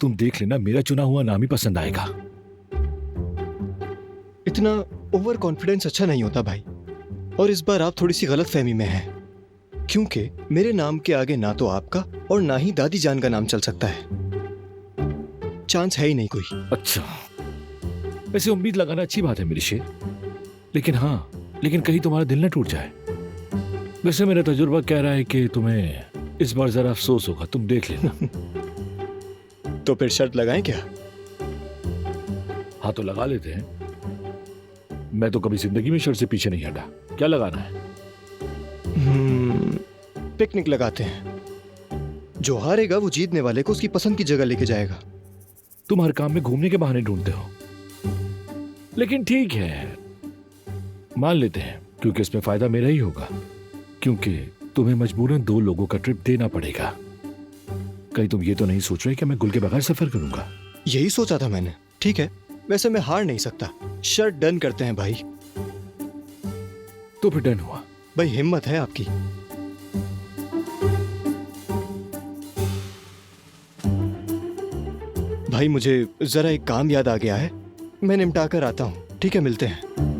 तुम देख लेना, मेरा चुना हुआ नाम ही पसंद आएगा। इतना ओवर कॉन्फिडेंस अच्छा नहीं होता भाई, और इस बार आप थोड़ी सी गलत फहमी में हैं, क्योंकि मेरे नाम के आगे ना तो आपका और ना ही दादी जान का नाम चल सकता है। चांस है ही नहीं कोई। अच्छा, वैसे उम्मीद लगाना अच्छी बात है मेरे शेर, लेकिन हाँ, लेकिन कहीं तुम्हारा दिल न टूट जाए। वैसे मेरा तजुर्बा कह रहा है कि तुम्हें इस बार जरा अफसोस होगा, तुम देख लेना। तो फिर शर्त लगाएं क्या? हाँ तो लगा लेते हैं। मैं तो कभी जिंदगी में शर्त से पीछे नहीं हटा। क्या लगाना है? पिकनिक लगाते हैं। जो हारेगा वो जीतने वाले को उसकी पसंद की जगह लेके जाएगा। तुम हर काम में घूमने के बहाने ढूंढते हो, लेकिन ठीक है, मान लेते हैं, क्योंकि इसमें फायदा मेरा ही होगा, क्योंकि तुम्हें मजबूरन 2 लोगों का ट्रिप देना पड़ेगा। कहीं तुम ये तो नहीं सोच रहे कि मैं गुल के बगैर सफर करूंगा? यही सोचा था मैंने। ठीक है, वैसे मैं हार नहीं सकता। शर्ट डन करते हैं भाई। तो फिर डन हुआ। भाई हिम्मत है आपकी। भाई मुझे जरा एक काम याद आ गया है, मैं निपटा कर आता हूँ। ठीक है, मिलते हैं।